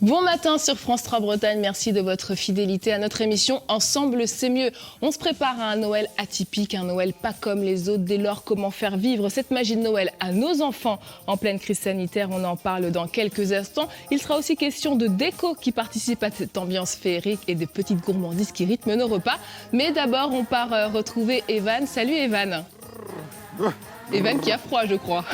Bon matin sur France 3 Bretagne, merci de votre fidélité à notre émission Ensemble c'est mieux. On se prépare à un Noël atypique, un Noël pas comme les autres. Dès lors, comment faire vivre cette magie de Noël à nos enfants en pleine crise sanitaire? On en parle dans quelques instants. Il sera aussi question de déco qui participe à cette ambiance féerique et des petites gourmandises qui rythment nos repas. Mais d'abord, on part retrouver Evan. Salut Evan. Evan qui a froid, je crois.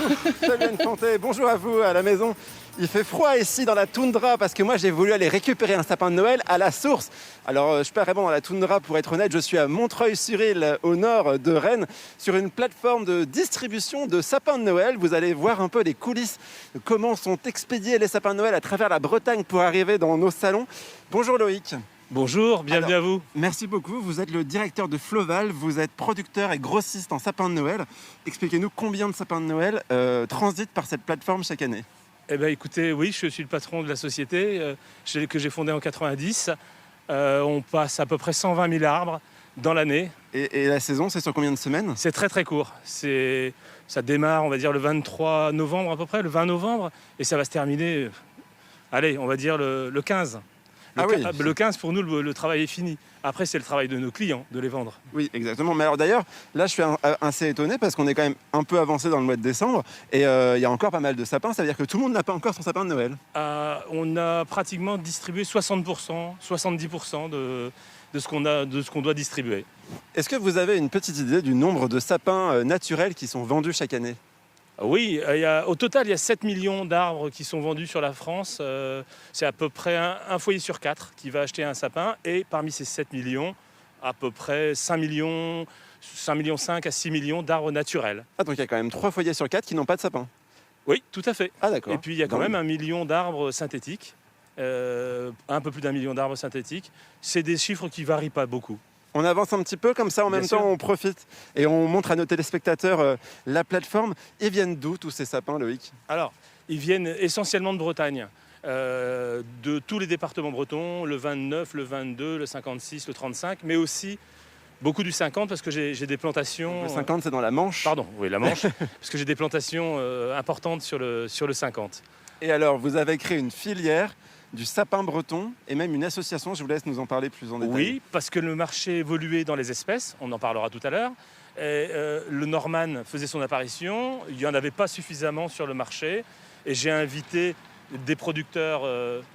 Salut Anne-Fanté, bonjour à vous à la maison. Il fait froid ici dans la toundra parce que moi j'ai voulu aller récupérer un sapin de Noël à la source. Alors je suis pas vraiment dans la toundra pour être honnête, je suis à Montreuil-sur-Île au nord de Rennes sur une plateforme de distribution de sapins de Noël. Vous allez voir un peu les coulisses, comment sont expédiés les sapins de Noël à travers la Bretagne pour arriver dans nos salons. Bonjour Loïc. Bonjour, bienvenue à vous. Merci beaucoup, vous êtes le directeur de Floval, vous êtes producteur et grossiste en sapins de Noël. Expliquez-nous combien de sapins de Noël transitent par cette plateforme chaque année. Eh bien écoutez, oui, je suis le patron de la société que j'ai fondée en 90. On passe à peu près 120 000 arbres dans l'année. Et la saison, c'est sur combien de semaines? C'est très très court. Ça démarre, on va dire, le 23 novembre à peu près, le 20 novembre, et ça va se terminer, allez, on va dire le 15. Le 15, pour nous, le travail est fini. Après, c'est le travail de nos clients de les vendre. Oui, exactement. Mais alors d'ailleurs, là, je suis assez étonné parce qu'on est quand même un peu avancé dans le mois de décembre et il y a encore pas mal de sapins. Ça veut dire que tout le monde n'a pas encore son sapin de Noël. On a pratiquement distribué 60%, 70% de ce qu'on doit distribuer. Est-ce que vous avez une petite idée du nombre de sapins naturels qui sont vendus chaque année? Oui, au total, il y a 7 millions d'arbres qui sont vendus sur la France. C'est à peu près un foyer sur 4 qui va acheter un sapin. Et parmi ces 7 millions, à peu près 5 millions à 6 millions d'arbres naturels. Ah, donc il y a quand même 3 foyers sur 4 qui n'ont pas de sapin? Oui, tout à fait. Ah, d'accord. Et puis il y a quand même 1 million d'arbres synthétiques. Un peu plus d'1 million d'arbres synthétiques. C'est des chiffres qui ne varient pas beaucoup. On avance un petit peu comme ça, en même temps on profite et on montre à nos téléspectateurs la plateforme. Ils viennent d'où tous ces sapins, Loïc? Alors, ils viennent essentiellement de Bretagne, de tous les départements bretons, le 29, le 22, le 56, le 35, mais aussi beaucoup du 50 parce que j'ai des plantations... Le 50 c'est dans la Manche? Pardon, oui, la Manche, parce que j'ai des plantations importantes sur le 50. Et alors, vous avez créé une filière du sapin breton et même une association, je vous laisse nous en parler plus en détail. Oui, parce que le marché évoluait dans les espèces, on en parlera tout à l'heure. Le Norman faisait son apparition, il n'y en avait pas suffisamment sur le marché et j'ai invité des producteurs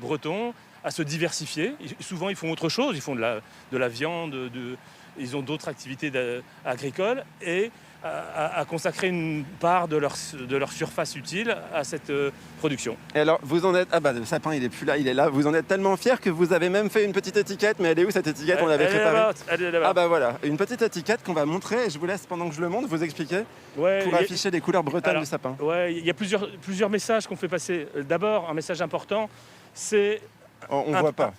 bretons à se diversifier. Souvent ils font autre chose, ils font de la viande, ils ont d'autres activités agricoles et à consacrer une part de leur surface utile à cette production. Et alors, vous en êtes... Ah bah, le sapin, il est plus là, il est là. Vous en êtes tellement fiers que vous avez même fait une petite étiquette. Mais elle est où cette étiquette? On l'avait préparée. Elle est là-bas. Ah bah voilà, une petite étiquette qu'on va montrer. Et je vous laisse, pendant que je le montre, vous expliquer pour afficher les couleurs bretonnes du sapin. Ouais, il y a plusieurs messages qu'on fait passer. D'abord, un message important, c'est... On voit pas.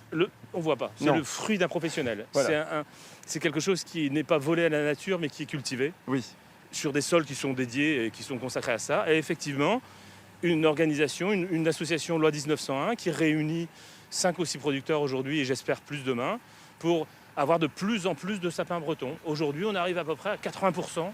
On voit pas. C'est le fruit d'un professionnel. Voilà. C'est quelque chose qui n'est pas volé à la nature, mais qui est cultivé. Oui. Sur des sols qui sont dédiés et qui sont consacrés à ça. Et effectivement, une organisation, une association Loi 1901 qui réunit 5 ou 6 producteurs aujourd'hui et j'espère plus demain pour avoir de plus en plus de sapins bretons. Aujourd'hui, on arrive à peu près à 80%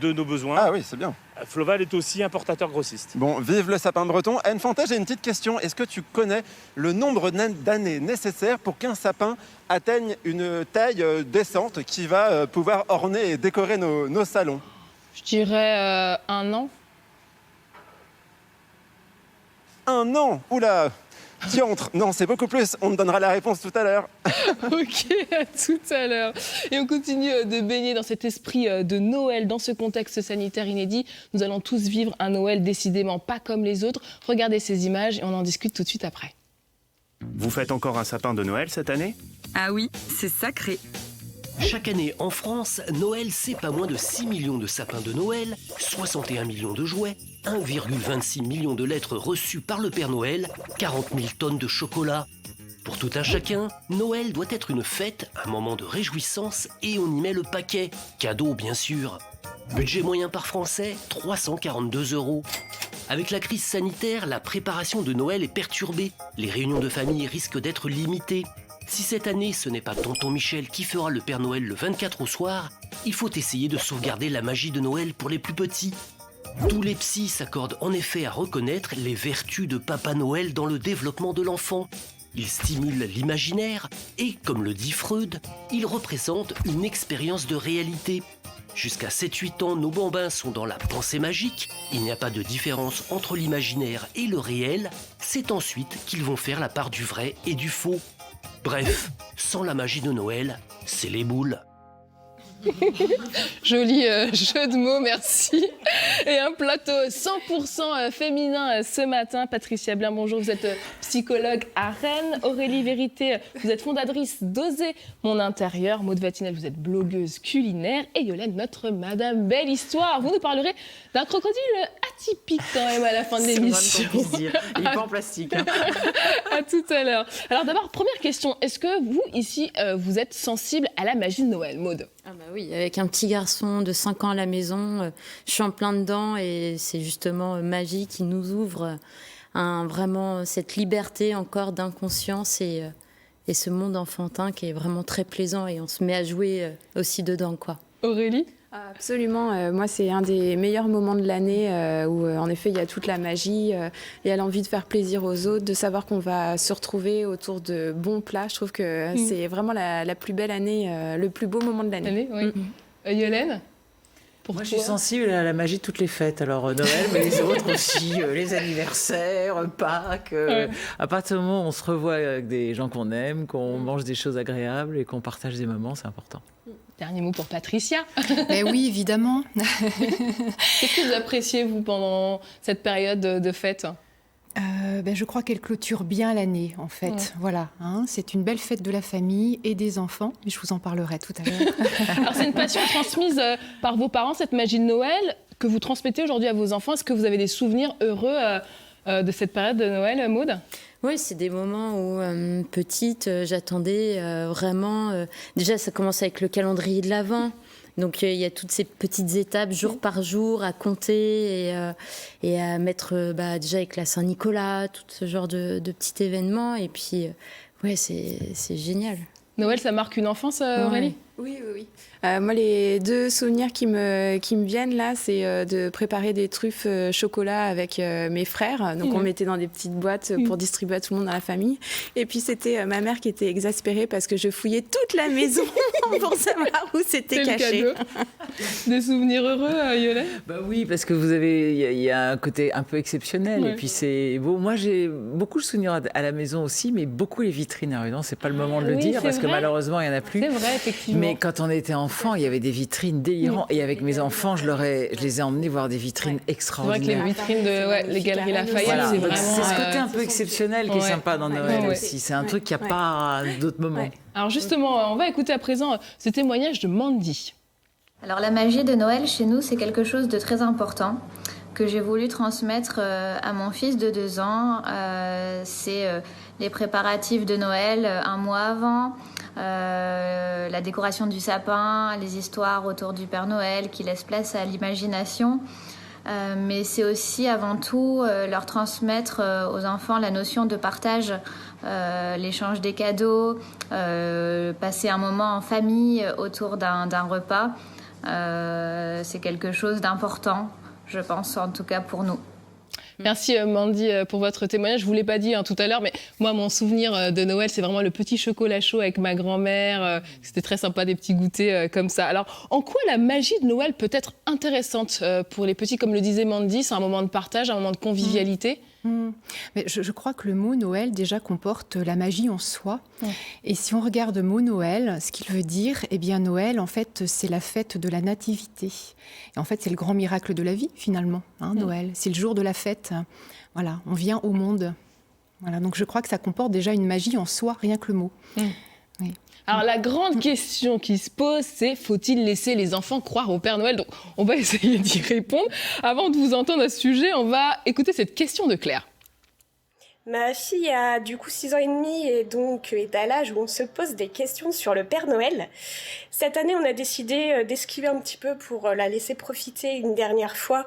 de nos besoins. Ah oui, c'est bien. Floval est aussi importateur grossiste. Bon, vive le sapin breton. Anne-Fanté, j'ai une petite question. Est-ce que tu connais le nombre d'années nécessaires pour qu'un sapin atteigne une taille décente qui va pouvoir orner et décorer nos salons? Je dirais 1 an. 1 an? Oula! Diantre! Non, c'est beaucoup plus. On te donnera la réponse tout à l'heure. Ok, à tout à l'heure. Et on continue de baigner dans cet esprit de Noël. Dans ce contexte sanitaire inédit, nous allons tous vivre un Noël décidément pas comme les autres. Regardez ces images et on en discute tout de suite après. Vous faites encore un sapin de Noël cette année? Ah oui, c'est sacré. Chaque année en France, Noël, c'est pas moins de 6 millions de sapins de Noël, 61 millions de jouets, 1,26 million de lettres reçues par le Père Noël, 40 000 tonnes de chocolat. Pour tout un chacun, Noël doit être une fête, un moment de réjouissance et on y met le paquet. Cadeau, bien sûr. Budget moyen par Français, 342 €. Avec la crise sanitaire, la préparation de Noël est perturbée. Les réunions de famille risquent d'être limitées. Si cette année ce n'est pas tonton Michel qui fera le Père Noël le 24 au soir, il faut essayer de sauvegarder la magie de Noël pour les plus petits. Tous les psys s'accordent en effet à reconnaître les vertus de Papa Noël dans le développement de l'enfant. Il stimule l'imaginaire et, comme le dit Freud, il représente une expérience de réalité. Jusqu'à 7-8 ans, nos bambins sont dans la pensée magique. Il n'y a pas de différence entre l'imaginaire et le réel. C'est ensuite qu'ils vont faire la part du vrai et du faux. Bref, sans la magie de Noël, c'est les boules. Joli jeu de mots, merci. Et un plateau 100% féminin ce matin. Patricia Blin, bonjour, vous êtes psychologue à Rennes. Aurélie Vérité, vous êtes fondatrice d'Oser mon intérieur. Maud Vatinel, vous êtes blogueuse culinaire. Et Yolène, notre Madame Belle Histoire. Vous nous parlerez d'un crocodile atypique quand même à la fin de l'émission. C'est moins dire. Il est pas en plastique. Hein. À tout à l'heure. Alors d'abord, première question. Est-ce que vous, ici, vous êtes sensible à la magie de Noël, Maud ? Ah bah oui, avec un petit garçon de 5 ans à la maison, je suis en plein dedans et c'est justement magie qui nous ouvre vraiment cette liberté encore d'inconscience et ce monde enfantin qui est vraiment très plaisant et on se met à jouer aussi dedans, quoi. Aurélie ? Absolument. Moi, c'est un des meilleurs moments de l'année où, en effet, il y a toute la magie. Il y a l'envie de faire plaisir aux autres, de savoir qu'on va se retrouver autour de bons plats. Je trouve que c'est vraiment la plus belle année, le plus beau moment de l'année. Oui. Yolène ? Moi, je suis sensible à la magie de toutes les fêtes. Alors, Noël, mais les autres aussi, les anniversaires, Pâques. À partir du moment où on se revoit avec des gens qu'on aime, qu'on mange des choses agréables et qu'on partage des moments, c'est important. Dernier mot pour Patricia. Mais oui, évidemment. Qu'est-ce que vous appréciez, vous, pendant cette période de fête ? Je crois qu'elle clôture bien l'année, en fait. Ouais. Voilà, hein, c'est une belle fête de la famille et des enfants. Mais je vous en parlerai tout à l'heure. Alors, c'est une passion transmise par vos parents, cette magie de Noël, que vous transmettez aujourd'hui à vos enfants. Est-ce que vous avez des souvenirs heureux de cette période de Noël, Maud ? Oui, c'est des moments où, petite, j'attendais vraiment... déjà, ça commence avec le calendrier de l'Avent. Donc, il y a toutes ces petites étapes, jour par jour, à compter et à mettre déjà avec la Saint-Nicolas, tout ce genre de petits événements. Et puis, ouais, c'est génial. Noël, ça marque une enfance, Aurélie ? Oui. Moi, les deux souvenirs qui me viennent là, c'est de préparer des truffes chocolat avec mes frères. Donc, on mettait dans des petites boîtes pour distribuer à tout le monde dans la famille. Et puis, c'était ma mère qui était exaspérée parce que je fouillais toute la maison pour savoir où c'était caché. Des souvenirs heureux, Yolène ? Oui, parce que il y a un côté un peu exceptionnel. Ouais. Et puis, c'est beau. Moi, j'ai beaucoup de souvenirs à la maison aussi, mais beaucoup les vitrines. Non, c'est pas le moment de le dire parce que malheureusement, il n'y en a plus. C'est vrai, effectivement. Mais quand on était enfant, il y avait des vitrines délirantes. Et avec mes enfants, je les ai emmenés voir des vitrines extraordinaires. C'est vrai que les vitrines de les Galeries Lafayette, c'est vraiment... C'est ce côté un peu exceptionnel qui est sympa dans Noël aussi. C'est un truc qu'il n'y a pas à d'autres moments. Ouais. Alors justement, on va écouter à présent ce témoignage de Mandy. Alors la magie de Noël, chez nous, c'est quelque chose de très important que j'ai voulu transmettre à mon fils de 2 ans. C'est les préparatifs de Noël un mois avant, la décoration du sapin, les histoires autour du Père Noël qui laissent place à l'imagination. Mais c'est aussi avant tout leur transmettre aux enfants la notion de partage, l'échange des cadeaux, passer un moment en famille autour d'un repas. C'est quelque chose d'important, je pense, en tout cas pour nous. Merci Mandy pour votre témoignage. Je ne vous l'ai pas dit tout à l'heure, mais moi, mon souvenir de Noël, c'est vraiment le petit chocolat chaud avec ma grand-mère. C'était très sympa, des petits goûters comme ça. Alors, en quoi la magie de Noël peut être intéressante pour les petits ? Comme le disait Mandy, c'est un moment de partage, un moment de convivialité. Mais je crois que le mot Noël déjà comporte la magie en soi. Et si on regarde le mot Noël, ce qu'il veut dire, eh bien Noël, en fait, c'est la fête de la nativité. Et en fait, c'est le grand miracle de la vie, finalement, Noël. C'est le jour de la fête. Voilà, on vient au monde. Voilà, donc je crois que ça comporte déjà une magie en soi, rien que le mot. Oui. Alors la grande question qui se pose, c'est faut-il laisser les enfants croire au Père Noël ? Donc on va essayer d'y répondre. Avant de vous entendre à ce sujet, on va écouter cette question de Claire. Ma fille a du coup 6 ans et demi et donc est à l'âge où on se pose des questions sur le Père Noël. Cette année, on a décidé d'esquiver un petit peu pour la laisser profiter une dernière fois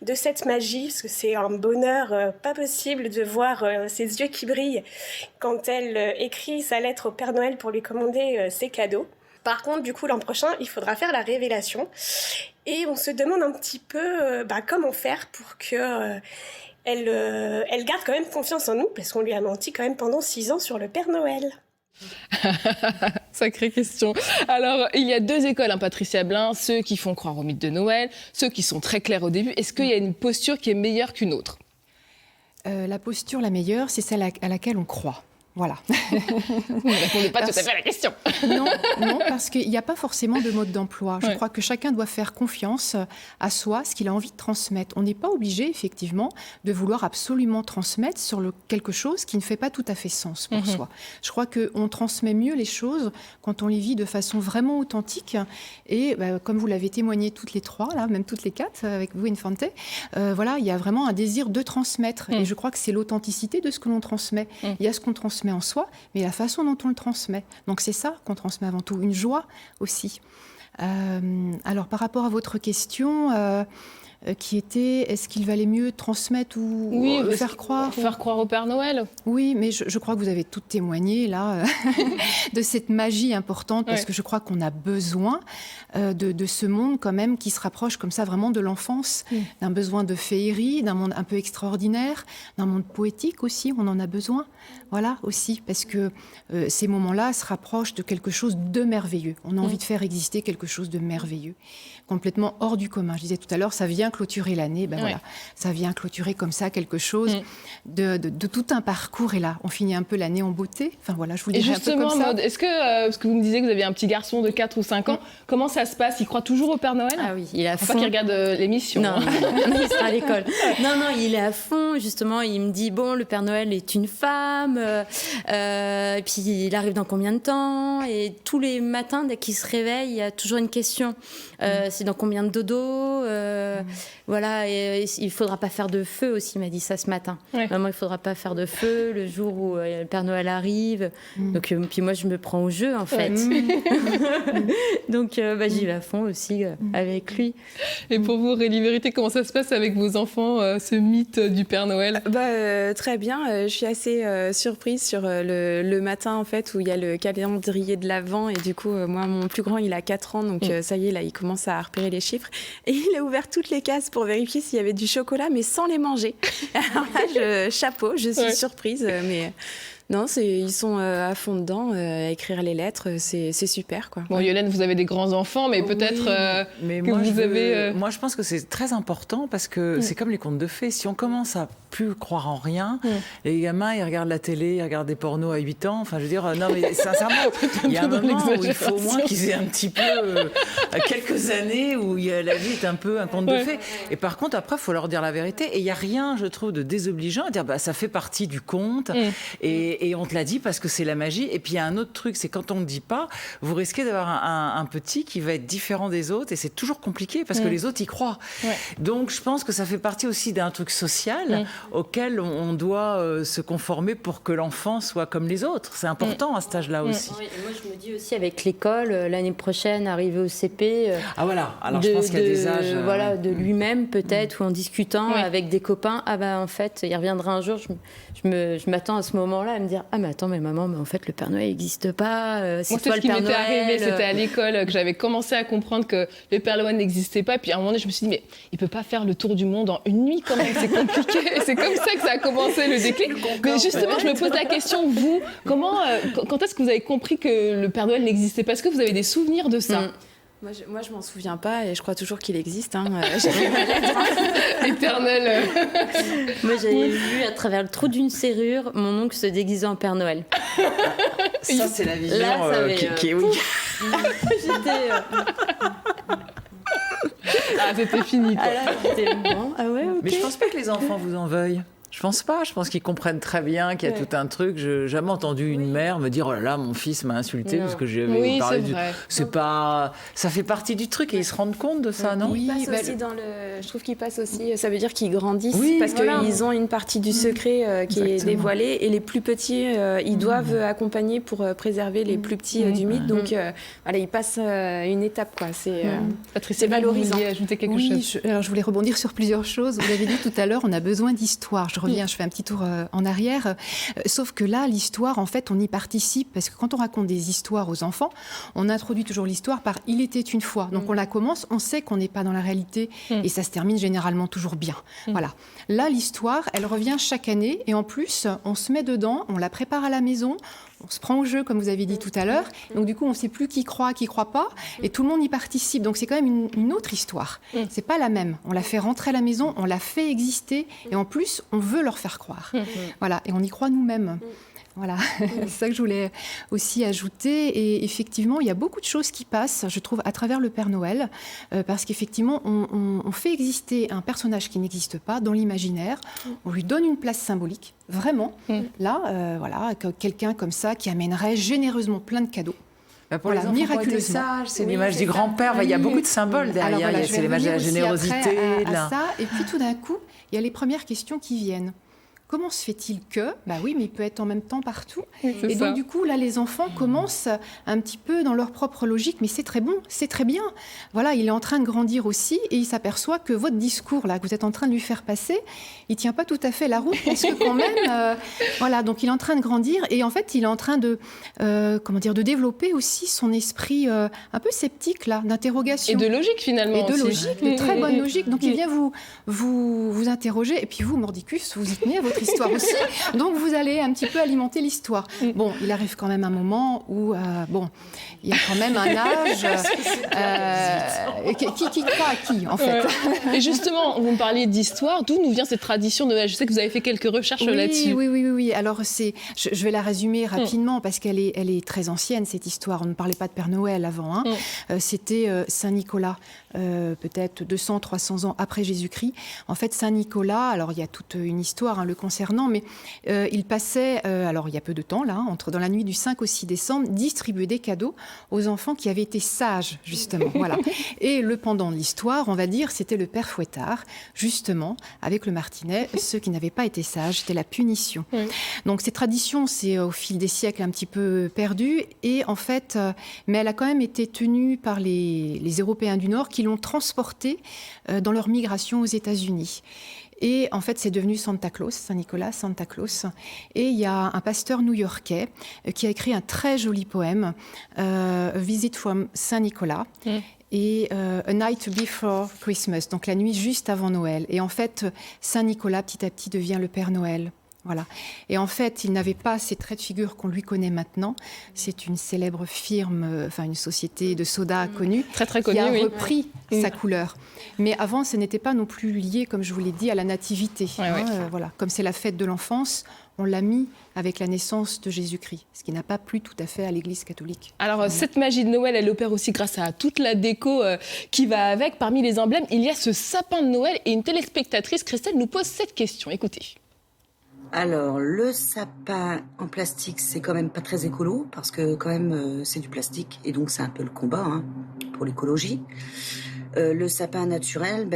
de cette magie, parce que c'est un bonheur pas possible de voir ses yeux qui brillent quand elle écrit sa lettre au Père Noël pour lui commander ses cadeaux. Par contre, du coup, l'an prochain, il faudra faire la révélation. Et on se demande un petit peu comment faire pour que... Elle garde quand même confiance en nous, parce qu'on lui a menti quand même pendant 6 ans sur le Père Noël. Sacrée question. Alors, il y a 2 écoles, Patricia Blin, ceux qui font croire au mythe de Noël, ceux qui sont très clairs au début. Est-ce qu'il y a une posture qui est meilleure qu'une autre ? La posture la meilleure, c'est celle à laquelle on croit. Voilà. Vous ne répondez pas tout à fait à la question. Non, parce qu'il n'y a pas forcément de mode d'emploi. Je crois que chacun doit faire confiance à soi, ce qu'il a envie de transmettre. On n'est pas obligé, effectivement, de vouloir absolument transmettre sur quelque chose qui ne fait pas tout à fait sens pour soi. Je crois qu'on transmet mieux les choses quand on les vit de façon vraiment authentique. Et comme vous l'avez témoigné toutes les 3, là, même toutes les 4, avec vous, Infante, voilà, il y a vraiment un désir de transmettre. Et je crois que c'est l'authenticité de ce que l'on transmet. Il y a ce qu'on transmet en soi, mais la façon dont on le transmet. Donc c'est ça qu'on transmet avant tout, une joie aussi. Alors par rapport à votre question, qui était est-ce qu'il valait mieux transmettre ou faire croire au Père Noël. Oui, mais je crois que vous avez toutes témoigné là de cette magie importante, parce que je crois qu'on a besoin de ce monde quand même qui se rapproche comme ça vraiment de l'enfance, d'un besoin de féerie, d'un monde un peu extraordinaire, d'un monde poétique aussi, on en a besoin. Voilà aussi, parce que ces moments-là se rapprochent de quelque chose de merveilleux. On a envie de faire exister quelque chose de merveilleux, complètement hors du commun. Je disais tout à l'heure, ça vient clôturer l'année, voilà, ça vient clôturer comme ça quelque chose de tout un parcours. Et là, on finit un peu l'année en beauté. Enfin voilà, je vous dirais un peu comme ça. Maud, est-ce que, parce que vous me disiez que vous aviez un petit garçon de 4 ou 5 ans, comment ça se passe ? Il croit toujours au Père Noël ? Ah oui, il est à fond. Faut pas qu'il regarde l'émission. Non, il sera à l'école. Non, il est à fond. Justement, il me dit, bon, le Père Noël est une femme, et puis il arrive dans combien de temps ? Et tous les matins, dès qu'il se réveille, il y a toujours une question. C'est dans combien de dodo ? Voilà, et il faudra pas faire de feu aussi, il m'a dit ça ce matin. Maman, il faudra pas faire de feu le jour où le Père Noël arrive. Donc, puis moi, je me prends au jeu, en fait. Donc, j'y vais à fond aussi avec lui. Et pour vous, Aurélie Vérité, comment ça se passe avec vos enfants, ce mythe du Père Noël ? Très bien. Je suis assez surprise sur le matin, en fait, où il y a le calendrier de l'Avent. Et du coup, moi, mon plus grand, il a 4 ans. Donc, ça y est, là, il commence à repérer les chiffres. Et il a ouvert toutes les cases pour vérifier s'il y avait du chocolat, mais sans les manger. Alors là, chapeau, je suis surprise. Mais non, ils sont à fond dedans, à écrire les lettres, c'est super, quoi. Bon, Yolène, vous avez des grands-enfants, mais peut-être Moi, je pense que c'est très important, parce que c'est comme les contes de fées. Si on commence à plus croire en rien, les gamins, ils regardent la télé, ils regardent des pornos à 8 ans. Enfin, je veux dire, non, mais sincèrement, il y a un moment où il faut au moins qu'ils aient un petit peu quelques années où la vie est un peu un conte de fées. Et par contre, après, il faut leur dire la vérité. Et il n'y a rien, je trouve, de désobligeant à dire ça fait partie du conte. Et on te l'a dit parce que c'est la magie. Et puis il y a un autre truc, c'est quand on ne dit pas, vous risquez d'avoir un petit qui va être différent des autres. Et c'est toujours compliqué parce que les autres y croient. Donc je pense que ça fait partie aussi d'un truc social auquel on doit se conformer pour que l'enfant soit comme les autres. C'est important à cet âge-là aussi. Oui, et moi je me dis aussi avec l'école, l'année prochaine, arriver au CP. Voilà, alors je pense qu'il y a des âges. Voilà, de lui-même peut-être, ou en discutant avec des copains. En fait, il reviendra un jour, je m'attends à ce moment-là à me dire mais attends, mais maman, mais en fait le Père Noël n'existe pas. C'est toi le Père Noël. Moi, ce qui m'était arrivé, c'était à l'école que j'avais commencé à comprendre que le Père Noël n'existait pas. Puis à un moment donné, je me suis dit mais il peut pas faire le tour du monde en une nuit quand même, c'est compliqué. C'est comme ça que ça a commencé le déclic. Mais justement, je me pose la question, vous, quand est-ce que vous avez compris que le Père Noël n'existait pas ? Est-ce que vous avez des souvenirs de ça ? Moi, je m'en souviens pas et je crois toujours qu'il existe. Éternel. Moi, j'avais vu à travers le trou d'une serrure mon oncle se déguiser en Père Noël. Ça, c'est la vision qui est... C'était fini. C'était bon. Ah ouais, ok. Mais je pense pas que les enfants vous en veuillent. Je pense pas. Je pense qu'ils comprennent très bien qu'il y a tout un truc. Je n'ai jamais entendu une mère me dire « Oh là là, mon fils m'a insulté parce que j'avais parlé du... » C'est pas... Ça fait partie du truc et ils se rendent compte de ça, non? Je trouve qu'ils passent aussi... Ça veut dire qu'ils grandissent parce qu'ils ont une partie du secret qui est dévoilée et les plus petits, ils doivent accompagner pour préserver les plus petits du mythe. Donc voilà, ils passent une étape, quoi. C'est valorisant. Vous vouliez ajouter quelque chose? Alors, je voulais rebondir sur plusieurs choses. Vous l'avez dit tout à l'heure, on a besoin d'histoire. Je reviens, je fais un petit tour en arrière. Sauf que là, l'histoire, en fait, on y participe parce que quand on raconte des histoires aux enfants, on introduit toujours l'histoire par « il était une fois ». Donc on la commence, on sait qu'on n'est pas dans la réalité et ça se termine généralement toujours bien. Voilà. Là, l'histoire, elle revient chaque année et en plus, on se met dedans, on la prépare à la maison. On se prend au jeu, comme vous avez dit tout à l'heure. Donc, du coup, on ne sait plus qui croit pas. Et tout le monde y participe. Donc, c'est quand même une autre histoire. C'est pas la même. On la fait rentrer à la maison, on la fait exister. Et en plus, on veut leur faire croire. Voilà. Et on y croit nous-mêmes. Voilà, c'est ça que je voulais aussi ajouter. Et effectivement, il y a beaucoup de choses qui passent, je trouve, à travers le Père Noël, parce qu'effectivement, on fait exister un personnage qui n'existe pas dans l'imaginaire. On lui donne une place symbolique, vraiment. Là, voilà, quelqu'un comme ça qui amènerait généreusement plein de cadeaux. Pour les enfants, miraculeusement. C'est l'image du grand-père. Il y a beaucoup de symboles derrière. Alors, voilà, c'est l'image de la générosité. À ça. Et puis tout d'un coup, il y a les premières questions qui viennent. Comment se fait-il que... Bah oui, mais il peut être en même temps partout. Et donc, du coup, là, les enfants commencent un petit peu dans leur propre logique. Mais c'est très bon, c'est très bien. Voilà, il est en train de grandir aussi et il s'aperçoit que votre discours, là, que vous êtes en train de lui faire passer, il ne tient pas tout à fait la route parce que quand même... voilà, donc il est en train de grandir et en fait, il est en train de, de développer aussi son esprit un peu sceptique, là, d'interrogation. Et de logique, finalement. Et de logique, de très bonne logique. Donc, il vient vous interroger et puis vous, Mordicus, vous y tenez à votre histoire aussi. Donc, vous allez un petit peu alimenter l'histoire. Bon, il arrive quand même un moment où, il y a quand même un âge... qui croit à qui, en fait? Et justement, vous me parliez d'histoire. D'où nous vient cette tradition de Noël? Je sais que vous avez fait quelques recherches là-dessus. Oui. Alors, je vais la résumer rapidement parce qu'elle est très ancienne, cette histoire. On ne parlait pas de Père Noël avant. C'était Saint Nicolas, peut-être 200, 300 ans après Jésus-Christ. En fait, Saint Nicolas, alors il y a toute une histoire le concernant, mais il passait, alors il y a peu de temps, là, dans la nuit du 5 au 6 décembre, distribuer des cadeaux aux enfants qui avaient été sages, justement. Voilà. Et le pendant de l'histoire, on va dire, c'était le Père Fouettard, justement, avec le martinet. Ceux qui n'avaient pas été sages, c'était la punition. Donc cette tradition, c'est au fil des siècles un petit peu perdue, et en fait, mais elle a quand même été tenue par les Européens du Nord qui l'ont transportée dans leur migration aux États-Unis. Et en fait, c'est devenu Santa Claus, Saint-Nicolas, Santa Claus. Et il y a un pasteur new-yorkais qui a écrit un très joli poème, A Visit from Saint-Nicolas. Et A Night Before Christmas, donc la nuit juste avant Noël. Et en fait, Saint-Nicolas, petit à petit, devient le Père Noël. Voilà. Et en fait, il n'avait pas ces traits de figure qu'on lui connaît maintenant. C'est une célèbre firme, une société de soda connue, très connue, qui a repris sa couleur. Mais avant, ce n'était pas non plus lié, comme je vous l'ai dit, à la nativité. Voilà. Comme c'est la fête de l'enfance, on l'a mis avec la naissance de Jésus-Christ, ce qui n'a pas plu tout à fait à l'Église catholique. Alors, cette magie de Noël, elle opère aussi grâce à toute la déco qui va avec. Parmi les emblèmes, il y a ce sapin de Noël et une téléspectatrice, Christelle, nous pose cette question. Écoutez. Alors, le sapin en plastique, c'est quand même pas très écolo, parce que quand même, c'est du plastique, et donc c'est un peu le combat pour l'écologie. Le sapin naturel,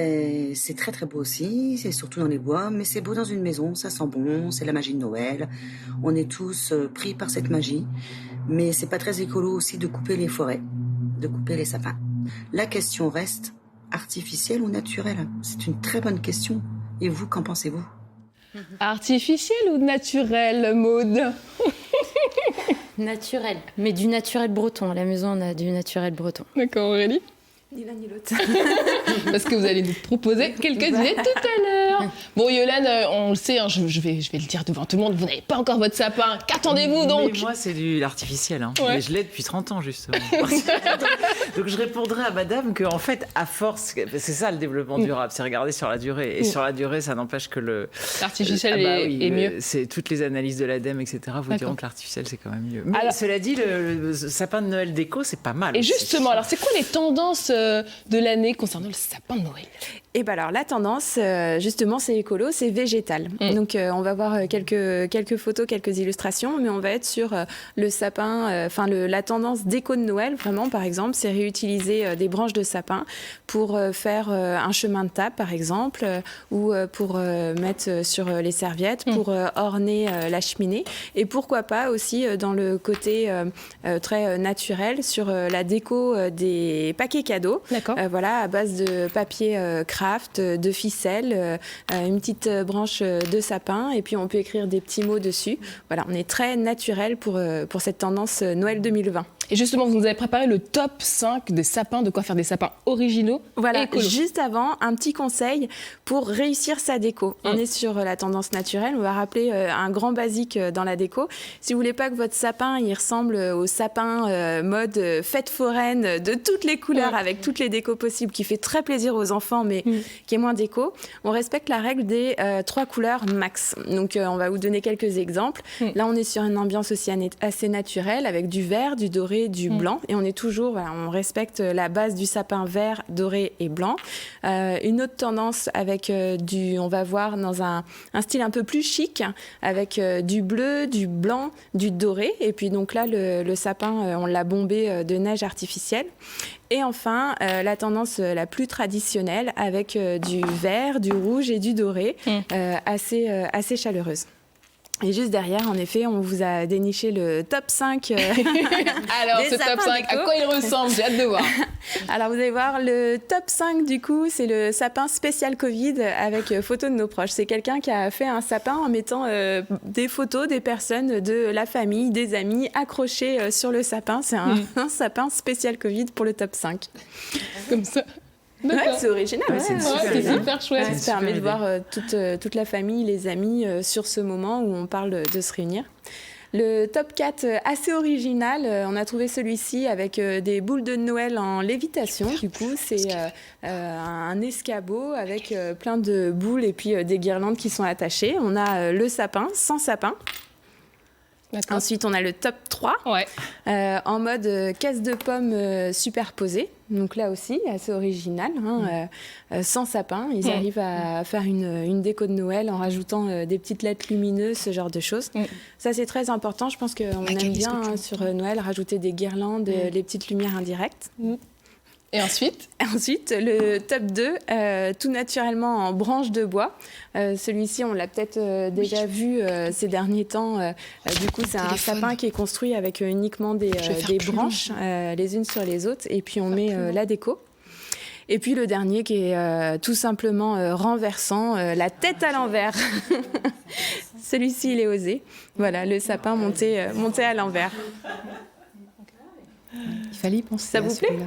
c'est très très beau aussi, c'est surtout dans les bois, mais c'est beau dans une maison, ça sent bon, c'est la magie de Noël. On est tous pris par cette magie, mais c'est pas très écolo aussi de couper les forêts, de couper les sapins. La question reste, artificielle ou naturelle? C'est une très bonne question. Et vous, qu'en pensez-vous? Artificiel ou naturel, Maude? Naturel, mais du naturel breton. À la maison, on a du naturel breton. D'accord, Aurélie? Ni l'un ni l'autre. Parce que vous allez nous proposer quelques idées tout à l'heure. Bon, Yolande, on le sait, je vais le dire devant tout le monde, vous n'avez pas encore votre sapin. Qu'attendez-vous donc? Mais moi, c'est de l'artificiel. Mais je l'ai depuis 30 ans, justement. Donc, je répondrai à madame qu'en fait, à force, c'est ça le développement durable, c'est regarder sur la durée. Et sur la durée, ça n'empêche que l'artificiel est mieux. C'est toutes les analyses de l'ADEME, etc. vous diront que l'artificiel, c'est quand même mieux. Mais alors, cela dit, le sapin de Noël déco, c'est pas mal. Et justement, alors c'est quoi les tendances de l'année concernant le sapin de Noël? Et bien alors, la tendance, justement, justement, c'est écolo, c'est végétal. Donc, on va voir quelques photos, quelques illustrations, mais on va être sur le sapin, la tendance déco de Noël, vraiment, par exemple, c'est réutiliser des branches de sapin pour faire un chemin de table, par exemple, ou pour mettre sur les serviettes, pour orner la cheminée. Et pourquoi pas aussi dans le côté très naturel sur la déco des paquets cadeaux. Voilà, à base de papier craft, de ficelle, une petite branche de sapin, et puis on peut écrire des petits mots dessus. Voilà, on est très naturel pour cette tendance Noël 2020. Et justement, vous nous avez préparé le top 5 des sapins, de quoi faire des sapins originaux et écolos. Juste avant, un petit conseil pour réussir sa déco. On est sur la tendance naturelle, on va rappeler un grand basique dans la déco. Si vous voulez pas que votre sapin il ressemble au sapin mode fête foraine de toutes les couleurs, avec toutes les décos possibles, qui fait très plaisir aux enfants, mais qui est moins déco, on respecte la règle des 3 couleurs max. Donc on va vous donner quelques exemples. Là, on est sur une ambiance aussi assez naturelle, avec du vert, du doré, du blanc, et on est toujours, on respecte la base du sapin vert, doré et blanc. Une autre tendance avec on va voir dans un style un peu plus chic, avec du bleu, du blanc, du doré, et puis donc là le sapin, on l'a bombé de neige artificielle. Et enfin, la tendance la plus traditionnelle avec du vert, du rouge et du doré, assez chaleureuse. Et juste derrière, en effet, on vous a déniché le top 5. Alors, ce top 5, à quoi il ressemble? J'ai hâte de voir. Alors, vous allez voir, le top 5, du coup, c'est le sapin spécial Covid avec photos de nos proches. C'est quelqu'un qui a fait un sapin en mettant des photos des personnes de la famille, des amis, accrochées sur le sapin. C'est un sapin spécial Covid pour le top 5. Comme ça. Ouais, c'est original. C'est super chouette. Ça permet de voir toute la famille, les amis sur ce moment où on parle de se réunir. Le top 4, assez original, on a trouvé celui-ci avec des boules de Noël en lévitation. Du coup, c'est un escabeau avec plein de boules et puis des guirlandes qui sont attachées. On a le sapin, sans sapin. Ensuite, on a le top 3, en mode caisse de pommes superposée. Donc là aussi, assez original, sans sapin. Ils arrivent à faire une déco de Noël en rajoutant des petites lettres lumineuses, ce genre de choses. Ça, c'est très important. Je pense qu'on aime bien sur Noël rajouter des guirlandes, les petites lumières indirectes. Et ensuite, le top 2, tout naturellement en branche de bois. Celui-ci, on l'a peut-être déjà vu ces derniers temps. Du coup, c'est un sapin qui est construit avec uniquement des branches, les unes sur les autres. Et puis, on met la déco. Et puis, le dernier qui est tout simplement renversant, la tête à l'envers. Celui-ci, il est osé. Voilà, le sapin monté à l'envers. Il fallait y penser. Ça vous plaît?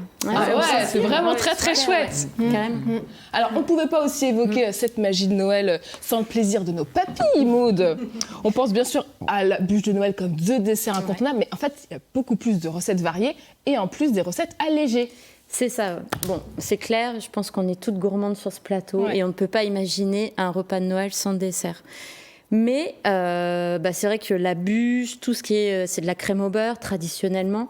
C'est vraiment très très chouette. Carrément. Alors, on ne pouvait pas aussi évoquer cette magie de Noël sans le plaisir de nos papilles, Maud. On pense bien sûr à la bûche de Noël comme deux desserts incontournables, mais en fait, il y a beaucoup plus de recettes variées et en plus des recettes allégées. C'est ça. Bon, c'est clair, je pense qu'on est toutes gourmandes sur ce plateau et on ne peut pas imaginer un repas de Noël sans dessert. Mais c'est vrai que la bûche, tout ce qui est, c'est de la crème au beurre traditionnellement.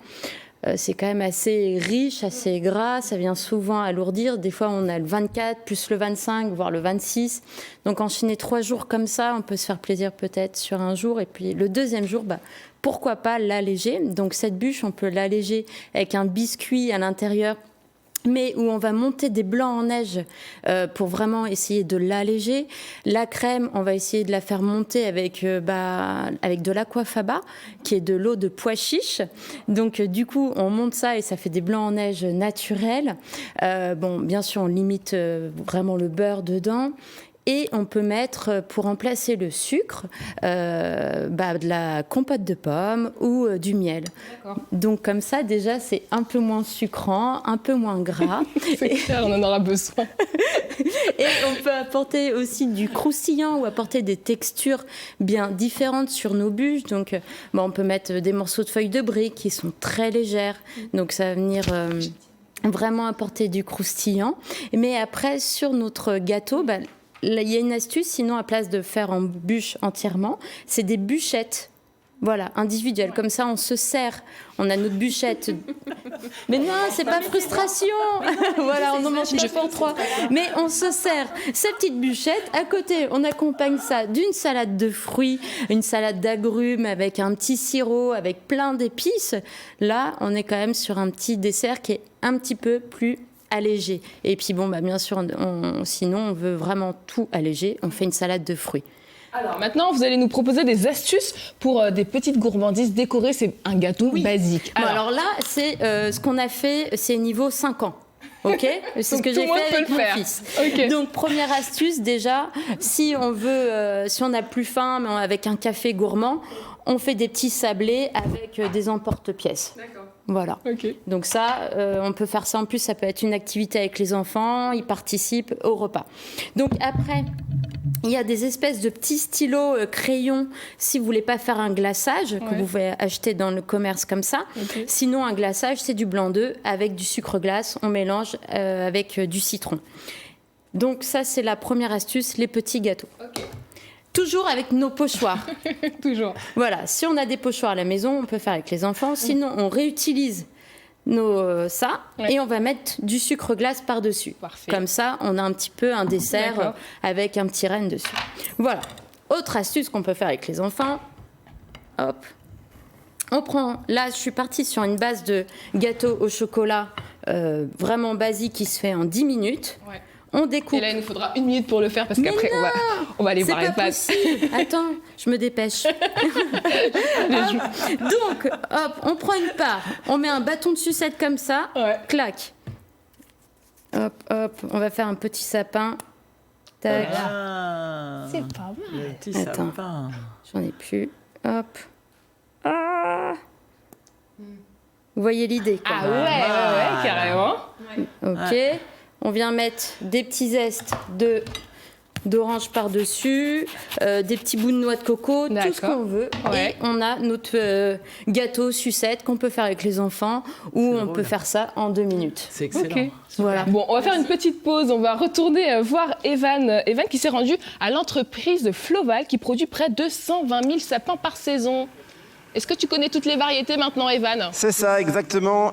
C'est quand même assez riche, assez gras, ça vient souvent alourdir. Des fois, on a le 24, plus le 25, voire le 26. Donc, enchaîner 3 jours comme ça, on peut se faire plaisir peut-être sur un jour. Et puis, le deuxième jour, pourquoi pas l'alléger. Donc, cette bûche, on peut l'alléger avec un biscuit à l'intérieur, mais où on va monter des blancs en neige pour vraiment essayer de l'alléger. La crème, on va essayer de la faire monter avec de l'aquafaba, qui est de l'eau de pois chiche. Donc, du coup, on monte ça et ça fait des blancs en neige naturels. Bien sûr, on limite vraiment le beurre dedans. Et on peut mettre, pour remplacer le sucre, de la compote de pommes ou du miel. D'accord. Donc comme ça, déjà, c'est un peu moins sucrant, un peu moins gras. C'est clair, on en aura besoin. Et on peut apporter aussi du croustillant ou apporter des textures bien différentes sur nos bûches. Donc, on peut mettre des morceaux de feuilles de briques qui sont très légères. Donc ça va venir... vraiment apporter du croustillant. Mais après, sur notre gâteau... il y a une astuce, sinon à place de faire en bûche entièrement, c'est des bûchettes. Voilà, individuelles. Comme ça, on se sert. On a notre bûchette Mais non, c'est pas frustration. Voilà, on en mange pas pour 3. Mais on se sert sa petite bûchette. À côté, on accompagne ça d'une salade de fruits, une salade d'agrumes avec un petit sirop, avec plein d'épices. Là, on est quand même sur un petit dessert qui est un petit peu plus allégé. Et puis bon, bien sûr, sinon, on veut vraiment tout alléger. On fait une salade de fruits. Alors maintenant, vous allez nous proposer des astuces pour des petites gourmandises décorées. C'est un gâteau basique. Alors là, c'est ce qu'on a fait, c'est niveau 5 ans. Ok, c'est ce que j'ai fait avec mon fils. Okay. Donc première astuce déjà, si on veut, si on n'a plus faim, mais avec un café gourmand, on fait des petits sablés avec des emporte-pièces. D'accord. Voilà. Okay. Donc ça, on peut faire ça en plus. Ça peut être une activité avec les enfants. Ils participent au repas. Donc après. Il y a des espèces de petits stylos crayons si vous voulez pas faire un glaçage que vous pouvez acheter dans le commerce comme ça. Okay. Sinon, un glaçage, c'est du blanc d'œuf avec du sucre glace. On mélange avec du citron. Donc ça, c'est la première astuce, les petits gâteaux. Okay. Toujours avec nos pochoirs. Toujours. Voilà, si on a des pochoirs à la maison, on peut faire avec les enfants. Sinon, on réutilise ça et on va mettre du sucre glace par-dessus. Parfait. Comme ça, on a un petit peu un dessert avec un petit renne dessus. Voilà. Autre astuce qu'on peut faire avec les enfants. Hop. On prend, là, je suis partie sur une base de gâteau au chocolat vraiment basique qui se fait en 10 minutes. Ouais. On découpe. Et là, il nous faudra 1 minute pour le faire parce qu'après, on va aller voir les pâtes. Attends, je me dépêche. Donc, hop, on prend une part, on met un bâton de sucette comme ça, clac. Hop, hop, on va faire un petit sapin. Tac. C'est pas mal. Le petit sapin. J'en ai plus. Hop. Ah. Vous voyez l'idée quand même. Ouais, carrément. Ok. Ouais. On vient mettre des petits zestes d'orange par-dessus, des petits bouts de noix de coco, tout ce qu'on veut. Ouais. Et on a notre gâteau sucette qu'on peut faire avec les enfants ou on peut faire ça en 2 minutes. C'est excellent. Okay. Voilà. Bon, on va faire une petite pause. On va retourner voir Evan. Evan qui s'est rendu à l'entreprise de Floval qui produit près de 120 000 sapins par saison. Est-ce que tu connais toutes les variétés maintenant, Evan ? C'est ça, exactement.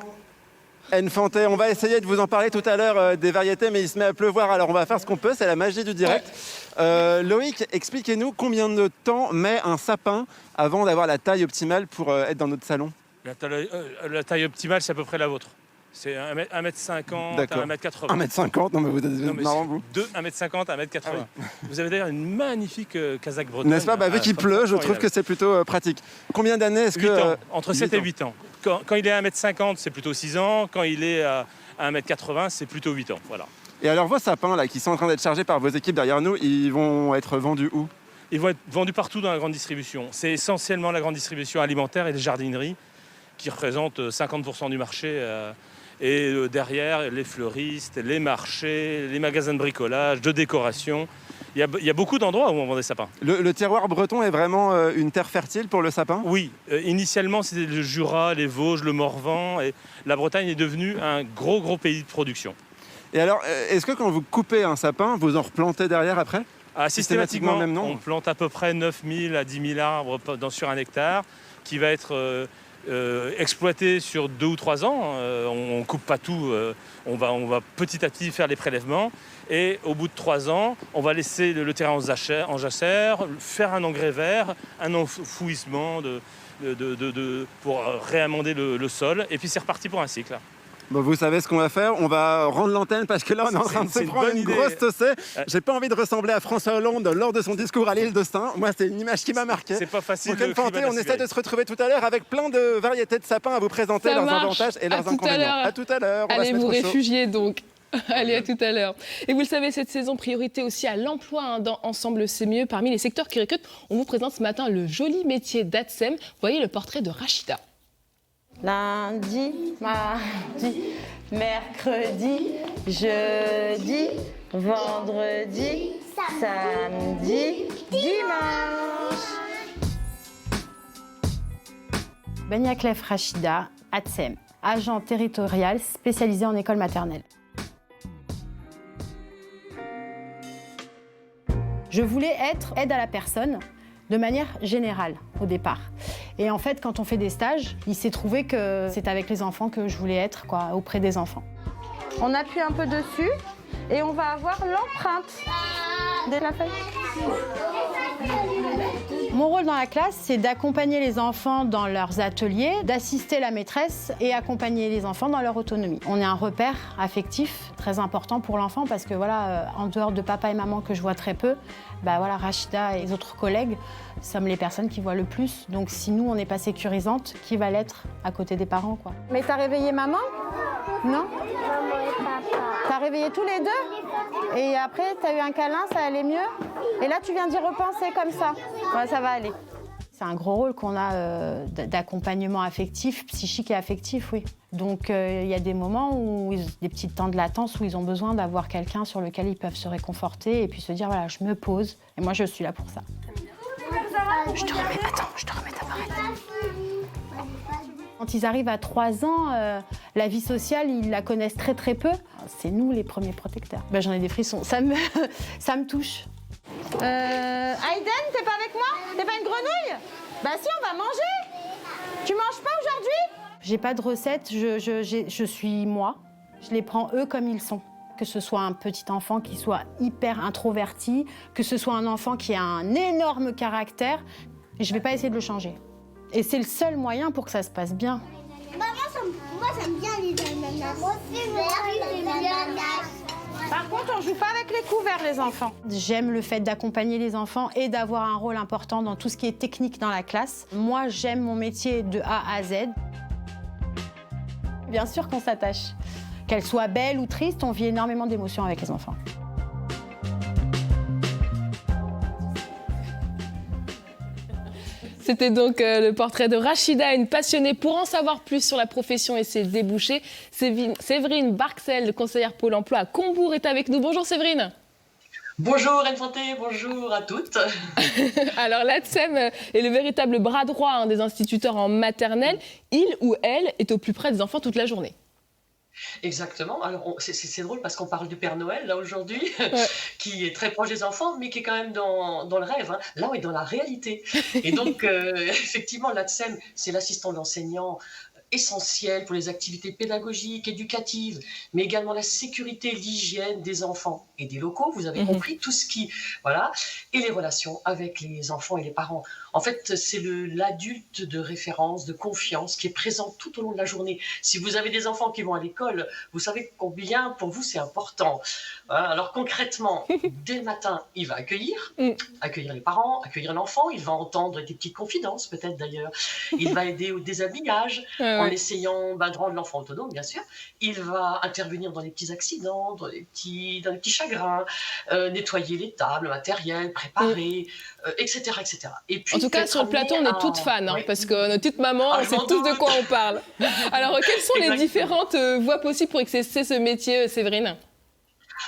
Enfante, on va essayer de vous en parler tout à l'heure des variétés, mais il se met à pleuvoir, alors on va faire ce qu'on peut, c'est la magie du direct. Loïc, expliquez-nous combien de temps met un sapin avant d'avoir la taille optimale pour être dans notre salon ? La taille optimale, c'est à peu près la vôtre. C'est 1m50 à 1m80. 1m50, non mais vous êtes marrant, vous. De 1m50 à 1m80. Ah ouais. Vous avez d'ailleurs une magnifique casaque bretonne. N'est-ce pas ? Vu qu'il pleut, je trouve que c'est plutôt pratique. Combien d'années est-ce que... 8 ans, entre 7 et 8 ans. Quand il est à 1m50, c'est plutôt 6 ans. Quand il est à 1m80, c'est plutôt 8 ans. Voilà. Et alors vos sapins là, qui sont en train d'être chargés par vos équipes derrière nous, ils vont être vendus où ? Ils vont être vendus partout dans la grande distribution. C'est essentiellement la grande distribution alimentaire et les jardineries qui représentent 50% du marché. Et derrière, les fleuristes, les marchés, les magasins de bricolage, de décoration. Il y a beaucoup d'endroits où on vend des sapins. Le terroir breton est vraiment une terre fertile pour le sapin ? Oui. Initialement, c'était le Jura, les Vosges, le Morvan. Et la Bretagne est devenue un gros pays de production. Et alors, est-ce que quand vous coupez un sapin, vous en replantez derrière après ? Systématiquement, même non. On plante à peu près 9 000 à 10 000 arbres sur un hectare qui va être... exploité sur 2 ou 3 ans, on ne coupe pas tout, on va petit à petit faire les prélèvements et au bout de 3 ans, on va laisser le terrain en jachère, faire un engrais vert, un enfouissement pour réamender le sol et puis c'est reparti pour un cycle. Bon, vous savez ce qu'on va faire, on va rendre l'antenne parce que là on est en train de se prendre une grosse tossée. J'ai pas envie de ressembler à François Hollande lors de son discours à l'île de Stein. Moi c'est une image qui m'a marqué. C'est pas facile. Donc Enfante, on essaie de se retrouver tout à l'heure avec plein de variétés de sapins à vous présenter, leurs avantages et leurs inconvénients. À tout à l'heure. Allez vous réfugier donc. Allez, à tout à l'heure. Et vous le savez, cette saison, priorité aussi à l'emploi dans Ensemble, c'est mieux. Parmi les secteurs qui recrutent, on vous présente ce matin le joli métier d'Atsem. Voyez le portrait de Rachida. Lundi, mardi, mercredi, jeudi, vendredi, samedi, dimanche. Beniaklef Rachida, Atsem, agent territorial spécialisé en école maternelle. Je voulais être aide à la personne de manière générale au départ. Et en fait, quand on fait des stages, il s'est trouvé que c'est avec les enfants que je voulais être, quoi, auprès des enfants. On appuie un peu dessus et on va avoir l'empreinte de la feuille. Mon rôle dans la classe, c'est d'accompagner les enfants dans leurs ateliers, d'assister la maîtresse et accompagner les enfants dans leur autonomie. On est un repère affectif très important pour l'enfant parce que voilà, en dehors de papa et maman que je vois très peu, bah voilà, Rachida et les autres collègues sommes les personnes qui voient le plus. Donc si nous, on n'est pas sécurisante, qui va l'être à côté des parents, quoi. Mais t'as réveillé maman? Non? Maman et papa. T'as réveillé tous les deux? Et après, t'as eu un câlin, ça allait mieux? Et là, tu viens d'y repenser comme ça? Ouais, ça va aller. C'est un gros rôle qu'on a d'accompagnement affectif, psychique et affectif, oui. Donc il y a des moments où des petits temps de latence où ils ont besoin d'avoir quelqu'un sur lequel ils peuvent se réconforter et puis se dire voilà, je me pose et moi je suis là pour ça. Je te remets ta barrette. Quand ils arrivent à 3 ans, la vie sociale, ils la connaissent très très peu. C'est nous les premiers protecteurs. Ben, j'en ai des frissons, ça me touche. Aïden, t'es pas avec moi? T'es pas une grenouille? Bah si, on va manger. Tu manges pas aujourd'hui? J'ai pas de recette, je suis moi. Je les prends eux comme ils sont. Que ce soit un petit enfant qui soit hyper introverti, que ce soit un enfant qui a un énorme caractère, je vais pas essayer de le changer. Et c'est le seul moyen pour que ça se passe bien. Moi, j'aime bien les ananas. Moi aussi, j'aime bien les ananas. Par contre, on joue pas avec les couverts, les enfants. J'aime le fait d'accompagner les enfants et d'avoir un rôle important dans tout ce qui est technique dans la classe. Moi, j'aime mon métier de A à Z. Bien sûr qu'on s'attache. Qu'elle soit belle ou triste, on vit énormément d'émotions avec les enfants. C'était donc le portrait de Rachida, une passionnée. Pour en savoir plus sur la profession et ses débouchés, Séverine Barxel, conseillère Pôle emploi à Combourg, est avec nous. Bonjour Séverine. Bonjour Reine Santé, bonjour à toutes. Alors l'ATSEM est le véritable bras droit des instituteurs en maternelle. Il ou elle est au plus près des enfants toute la journée. Exactement. Alors, c'est drôle parce qu'on parle du Père Noël, là, aujourd'hui, qui est très proche des enfants, mais qui est quand même dans le rêve. Hein. Là, on est dans la réalité. Et donc, effectivement, l'ATSEM, c'est l'assistant d'enseignant essentiel pour les activités pédagogiques, éducatives, mais également la sécurité et l'hygiène des enfants et des locaux, vous avez compris, tout ce qui... Voilà, et les relations avec les enfants et les parents. En fait, c'est l'adulte de référence, de confiance, qui est présent tout au long de la journée. Si vous avez des enfants qui vont à l'école, vous savez combien, pour vous, c'est important. Voilà, alors concrètement, dès le matin, il va accueillir les parents, accueillir l'enfant, il va entendre des petites confidences, peut-être d'ailleurs. Il va aider au déshabillage, en essayant de rendre l'enfant autonome, bien sûr. Il va intervenir dans les petits accidents, dans les petits chagrins, nettoyer les tables, le matériel, préparer, etc., etc. Et puis, en tout cas, sur le plateau, on est toutes fans, parce que nos petites mamans, on sait tous de quoi on parle. Alors, quelles sont les différentes voies possibles pour exercer ce métier, Séverine ?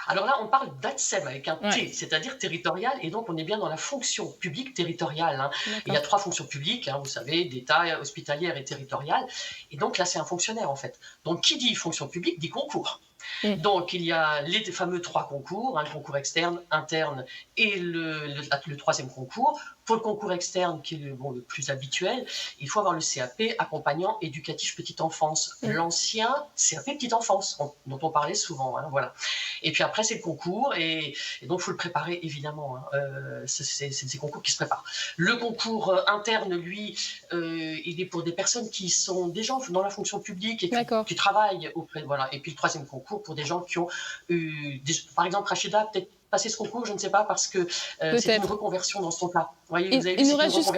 Alors là, on parle d'ATSEM avec un T, c'est-à-dire territorial, et donc on est bien dans la fonction publique territoriale. Hein. Il y a 3 fonctions publiques, vous savez, d'État, hospitalière et territoriale. Et donc là, c'est un fonctionnaire, en fait. Donc qui dit fonction publique dit concours. Donc il y a les fameux 3 concours, le concours externe, interne et le 3e concours. Pour le concours externe, qui est le plus habituel, il faut avoir le CAP, accompagnant éducatif petite enfance, l'ancien CAP petite enfance, dont on parlait souvent. Hein, voilà. Et puis après, c'est le concours, et donc il faut le préparer, évidemment. Hein, c'est ces concours qui se préparent. Le concours interne, lui, il est pour des personnes qui sont déjà dans la fonction publique et qui travaillent auprès. Voilà. Et puis le 3e concours pour des gens qui ont eu, par exemple, Rachida, peut-être passer ce concours, je ne sais pas, parce que c'est une reconversion dans son cas. Vous voyez, vous avez vu, il nous reste juste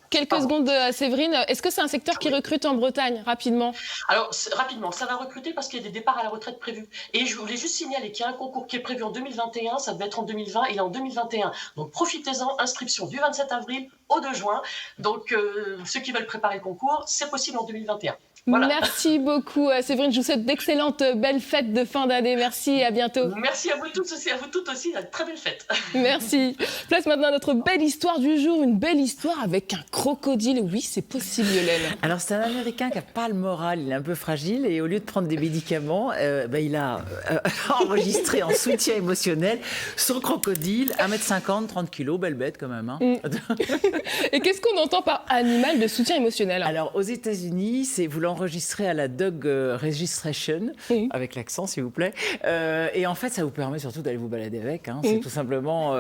quelques secondes, Séverine. Est-ce que c'est un secteur qui recrute en Bretagne, rapidement ? Alors, rapidement, ça va recruter parce qu'il y a des départs à la retraite prévus. Et je voulais juste signaler qu'il y a un concours qui est prévu en 2021, ça devait être en 2020, il est en 2021. Donc, profitez-en, inscription du 27 avril au 2 juin. Donc, ceux qui veulent préparer le concours, c'est possible en 2021. Voilà. Merci beaucoup, Séverine. Je vous souhaite d'excellentes belles fêtes de fin d'année. Merci et à bientôt. Merci à vous tous aussi, à vous toutes aussi. Une très belle fête. Merci. Place maintenant à notre belle histoire du jour. Une belle histoire avec un crocodile. Oui, c'est possible, Yolène. Alors, c'est un Américain qui n'a pas le moral. Il est un peu fragile et au lieu de prendre des médicaments, il a enregistré en soutien émotionnel son crocodile, 1m50, 30 kg, belle bête quand même. Hein. Et qu'est-ce qu'on entend par animal de soutien émotionnel? Alors, aux États-Unis, vous l'enregistrez à la Dog Registration, avec l'accent, s'il vous plaît. Et en fait, ça vous permet surtout d'aller vous balader avec. Hein. C'est tout simplement...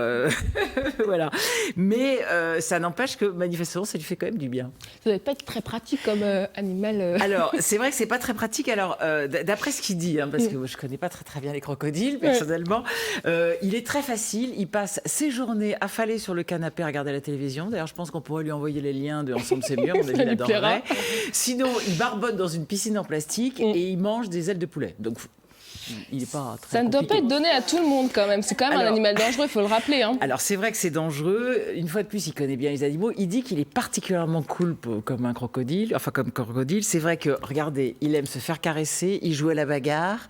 voilà. Mais ça n'empêche que, manifestement, ça lui fait quand même du bien. Ça ne doit pas être très pratique comme animal. Alors, c'est vrai que c'est pas très pratique. Alors, d'après ce qu'il dit, hein, parce que moi, je connais pas très bien les crocodiles, personnellement, il est très facile. Il passe ses journées affalé sur le canapé à regarder la télévision. D'ailleurs, je pense qu'on pourrait lui envoyer les liens de Ensemble c'est mieux. On il adorerait. Sinon, il barbote dans une piscine en plastique et il mange des ailes de poulet. Donc, il est pas très Ça ne doit compliqué. pas être donné à tout le monde quand même. C'est quand même un animal dangereux, il faut le rappeler. Hein. Alors c'est vrai que c'est dangereux. Une fois de plus, il connaît bien les animaux. Il dit qu'il est particulièrement cool comme un crocodile. Enfin, comme crocodile. C'est vrai que, regardez, il aime se faire caresser. Il joue à la bagarre.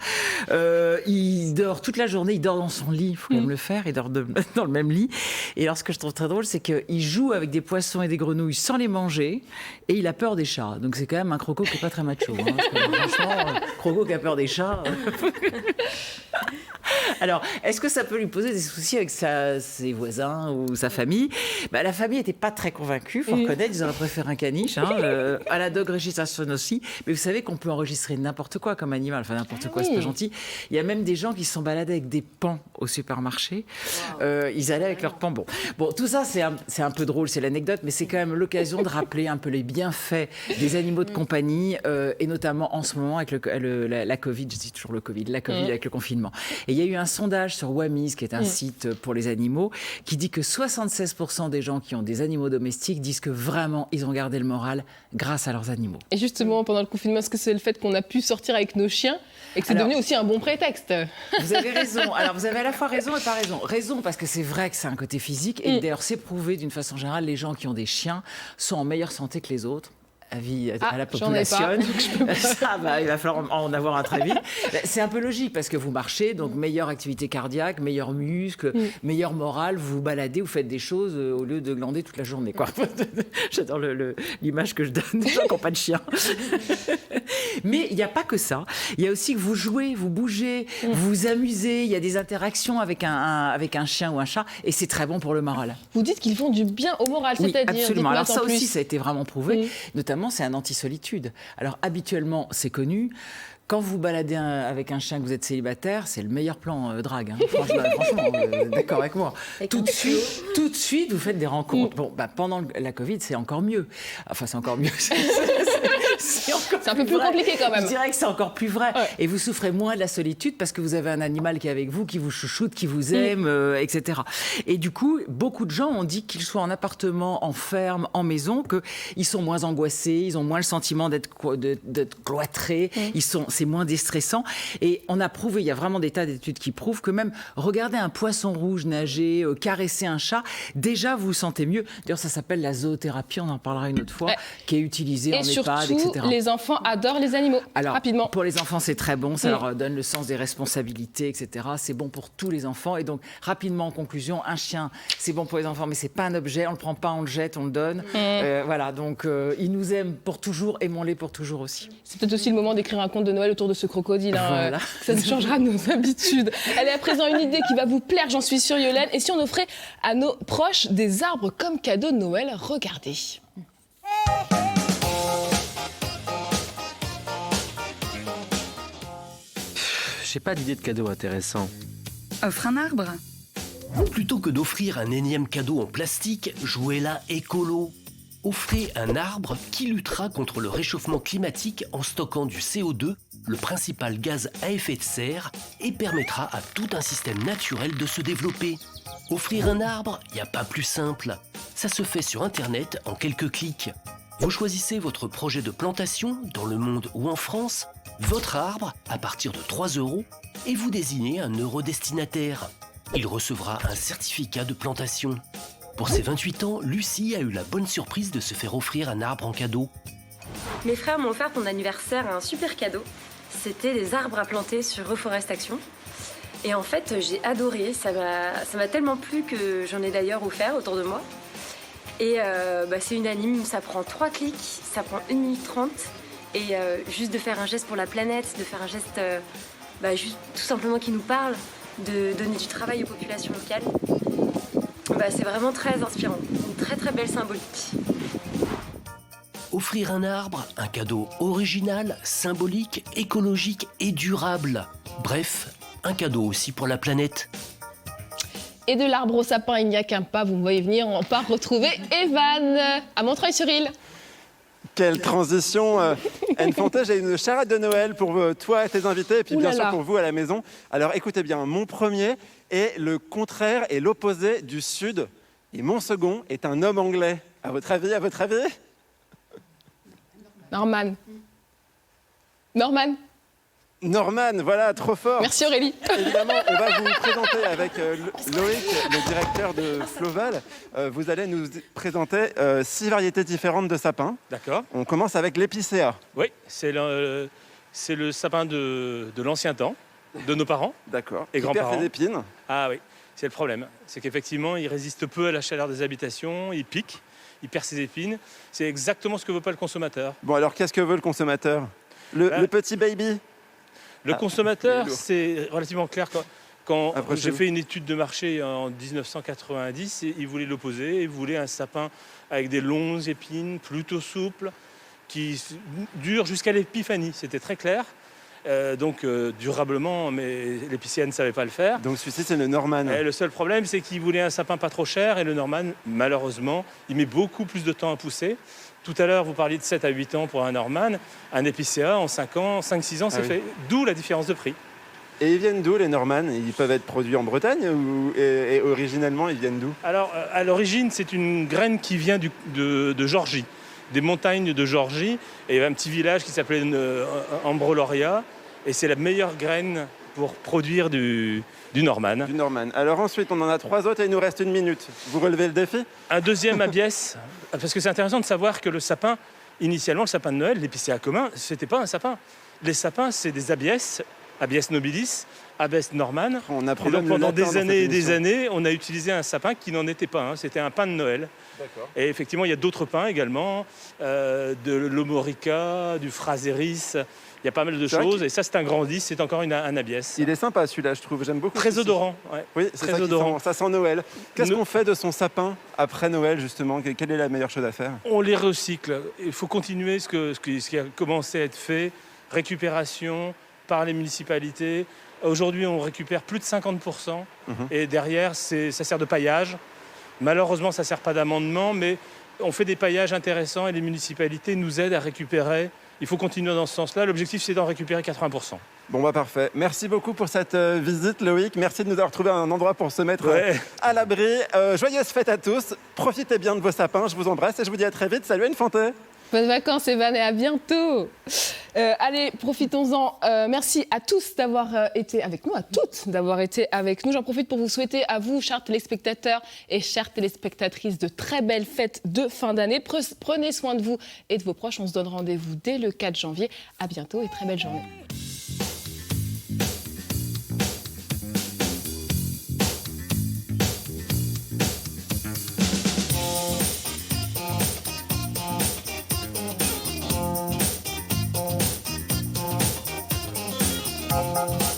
Il dort toute la journée. Il dort dans son lit. Il faut quand même le faire. Il dort dans le même lit. Et alors, ce que je trouve très drôle, c'est qu'il joue avec des poissons et des grenouilles sans les manger. Et il a peur des chats. Donc c'est quand même un croco qui n'est pas très macho. Hein, parce que, franchement, croco qui a peur des chats... Alors, est-ce que ça peut lui poser des soucis avec ses voisins ou sa famille? La famille n'était pas très convaincue, il faut reconnaître, ils auraient préféré un caniche, à la Dog Registration aussi. Mais vous savez qu'on peut enregistrer n'importe quoi comme animal, enfin n'importe quoi, c'est pas gentil. Il y a même des gens qui se sont baladés avec des pans au supermarché. Ils allaient avec leurs pans. Bon, tout ça, c'est un peu drôle, c'est l'anecdote, mais c'est quand même l'occasion de rappeler un peu les bienfaits des animaux de compagnie, et notamment en ce moment avec la Covid, je dis toujours la Covid avec le confinement. Et il y a eu un sondage sur Wamiz, qui est un site pour les animaux, qui dit que 76% des gens qui ont des animaux domestiques disent que vraiment, ils ont gardé le moral grâce à leurs animaux. Et justement, pendant le confinement, est-ce que c'est le fait qu'on a pu sortir avec nos chiens et que c'est devenu aussi un bon prétexte? Vous avez raison. Alors, vous avez à la fois raison et pas raison. Raison parce que c'est vrai que c'est un côté physique. Et d'ailleurs, c'est prouvé d'une façon générale, les gens qui ont des chiens sont en meilleure santé que les autres. Avis à la population. Il va falloir en avoir un très vite. C'est un peu logique parce que vous marchez, donc meilleure activité cardiaque, meilleurs muscles, meilleure morale, vous vous baladez, vous faites des choses au lieu de glander toute la journée. Quoi. J'adore l'image que je donne des gens qui n'ont pas de chien. Mais il n'y a pas que ça. Il y a aussi que vous jouez, vous bougez, vous vous amusez, il y a des interactions avec un chien ou un chat et c'est très bon pour le moral. Vous dites qu'ils font du bien au moral, c'est-à-dire? Absolument. Alors ça aussi, ça a été vraiment prouvé. Notamment, c'est un anti-solitude. Alors, habituellement, c'est connu. Quand vous baladez avec un chien que vous êtes célibataire, c'est le meilleur plan drague. Hein. Franchement, d'accord avec moi. Tout de suite, vous faites des rencontres. Pendant la Covid, c'est encore mieux. Enfin, c'est encore mieux. C'est un peu plus compliqué quand même. Je dirais que c'est encore plus vrai. Ouais. Et vous souffrez moins de la solitude parce que vous avez un animal qui est avec vous, qui vous chouchoute, qui vous aime, etc. Et du coup, beaucoup de gens ont dit qu'ils soient en appartement, en ferme, en maison, qu'ils sont moins angoissés, ils ont moins le sentiment d'être cloîtrés, c'est moins déstressant. Et on a prouvé, il y a vraiment des tas d'études qui prouvent que même regarder un poisson rouge nager, caresser un chat, déjà vous vous sentez mieux. D'ailleurs, ça s'appelle la zoothérapie, on en parlera une autre fois, qui est utilisée en EHPAD, etc. Les enfants adorent les animaux. Alors, rapidement. Pour les enfants, c'est très bon. Ça leur donne le sens des responsabilités, etc. C'est bon pour tous les enfants. Et donc, rapidement, en conclusion, un chien, c'est bon pour les enfants, mais c'est pas un objet. On le prend pas, on le jette, on le donne. Voilà. Donc, ils nous aiment pour toujours, aimons-les pour toujours aussi. C'est peut-être aussi le moment d'écrire un conte de Noël autour de ce crocodile. Voilà. Ça nous changera nos habitudes. Allez, à présent, une idée qui va vous plaire, j'en suis sûre, Yolène. Et si on offrait à nos proches des arbres comme cadeau de Noël? Regardez. J'ai pas d'idée de cadeau intéressant. Offre un arbre. Plutôt que d'offrir un énième cadeau en plastique, jouez-la écolo. Offrez un arbre qui luttera contre le réchauffement climatique en stockant du CO2, le principal gaz à effet de serre, et permettra à tout un système naturel de se développer. Offrir un arbre, il n'y a pas plus simple. Ça se fait sur Internet en quelques clics. Vous choisissez votre projet de plantation, dans le monde ou en France, votre arbre à partir de 3 €, et vous désignez un eurodestinataire. Il recevra un certificat de plantation. Pour ses 28 ans, Lucie a eu la bonne surprise de se faire offrir un arbre en cadeau. Mes frères m'ont offert pour mon anniversaire un super cadeau. C'était des arbres à planter sur Reforest Action. Et en fait, j'ai adoré. Ça m'a tellement plu que j'en ai d'ailleurs offert autour de moi. Et c'est unanime. Ça prend 3 clics, ça prend 1 minute 30. Et juste de faire un geste pour la planète, de faire un geste juste tout simplement qui nous parle, de donner du travail aux populations locales. C'est vraiment très inspirant. Une très très belle symbolique. Offrir un arbre, un cadeau original, symbolique, écologique et durable. Bref, un cadeau aussi pour la planète. Et de l'arbre au sapin, il n'y a qu'un pas, vous me voyez venir, on part retrouver Evan à Montreuil-sur-Île. Quelle transition Anne Fontaine, j'ai une charrette de Noël pour toi et tes invités, et puis bien sûr pour vous à la maison. Alors écoutez bien, mon premier est le contraire et l'opposé du Sud, et mon second est un homme anglais. À votre avis Norman, voilà, trop fort. Merci Aurélie. Évidemment, on va vous présenter avec Loïc, le directeur de Floval. Vous allez nous présenter 6 variétés différentes de sapins. D'accord. On commence avec l'épicéa. Oui, c'est le sapin de l'ancien temps, de nos parents. D'accord. Et grands-parents. Il perd ses épines. Ah oui, c'est le problème. C'est qu'effectivement, il résiste peu à la chaleur des habitations, il pique, il perd ses épines. C'est exactement ce que veut pas le consommateur. Bon, alors qu'est-ce que veut le consommateur ? Le petit baby. Le consommateur, c'est relativement clair. Quand j'ai fait une étude de marché en 1990, il voulait l'opposé. Il voulait un sapin avec des longues épines, plutôt souples, qui durent jusqu'à l'épiphanie. C'était très clair. Durablement, mais l'épicéa ne savait pas le faire. Donc celui-ci, c'est le Norman. Et le seul problème, c'est qu'il voulait un sapin pas trop cher. Et le Norman, malheureusement, il met beaucoup plus de temps à pousser. Tout à l'heure, vous parliez de 7 à 8 ans pour un Norman. Un épicéa, en 5-6 ans, c'est fait. D'où la différence de prix. Et ils viennent d'où, les Norman ? Ils peuvent être produits en Bretagne et originellement, ils viennent d'où ? Alors, à l'origine, c'est une graine qui vient de Géorgie, des montagnes de Géorgie. Et il y avait un petit village qui s'appelait Ambro-Loria. Et c'est la meilleure graine pour produire du Norman. Du Norman. Alors ensuite, on en a 3 autres et il nous reste 1 minute. Vous relevez le défi ? Un deuxième abies, parce que c'est intéressant de savoir que le sapin, initialement, le sapin de Noël, l'épicéa commun, c'était pas un sapin. Les sapins, c'est des abies nobilis, abies Norman. On apprend et donc, pendant des années et des années, on a utilisé un sapin qui n'en était pas un. C'était un pin de Noël. D'accord. Et effectivement, il y a d'autres pins également, de l'omorica, du fraséris. Il y a pas mal de choses, et ça c'est un grand 10, c'est encore un abies. Il est sympa celui-là, je trouve, j'aime beaucoup. Très odorant. Ouais. Oui, c'est très odorant. Ça sent Noël. Qu'est-ce qu'on fait de son sapin après Noël, justement ? Quelle est la meilleure chose à faire ? On les recycle. Il faut continuer ce qui a commencé à être fait. Récupération par les municipalités. Aujourd'hui, on récupère plus de 50%. Et derrière, ça sert de paillage. Malheureusement, ça ne sert pas d'amendement, mais on fait des paillages intéressants et les municipalités nous aident à récupérer. Il faut continuer dans ce sens-là. L'objectif, c'est d'en récupérer 80%. Bon, parfait. Merci beaucoup pour cette visite, Loïc. Merci de nous avoir trouvé un endroit pour se mettre à l'abri. Joyeuses fêtes à tous. Profitez bien de vos sapins. Je vous embrasse et je vous dis à très vite. Salut Anne Fontaine. Bonnes vacances, Evan, et à bientôt. Allez, profitons-en. Merci à tous d'avoir été avec nous, à toutes d'avoir été avec nous. J'en profite pour vous souhaiter à vous, chers téléspectateurs et chères téléspectatrices, de très belles fêtes de fin d'année. Prenez soin de vous et de vos proches. On se donne rendez-vous dès le 4 janvier. À bientôt et très belle journée. Bye.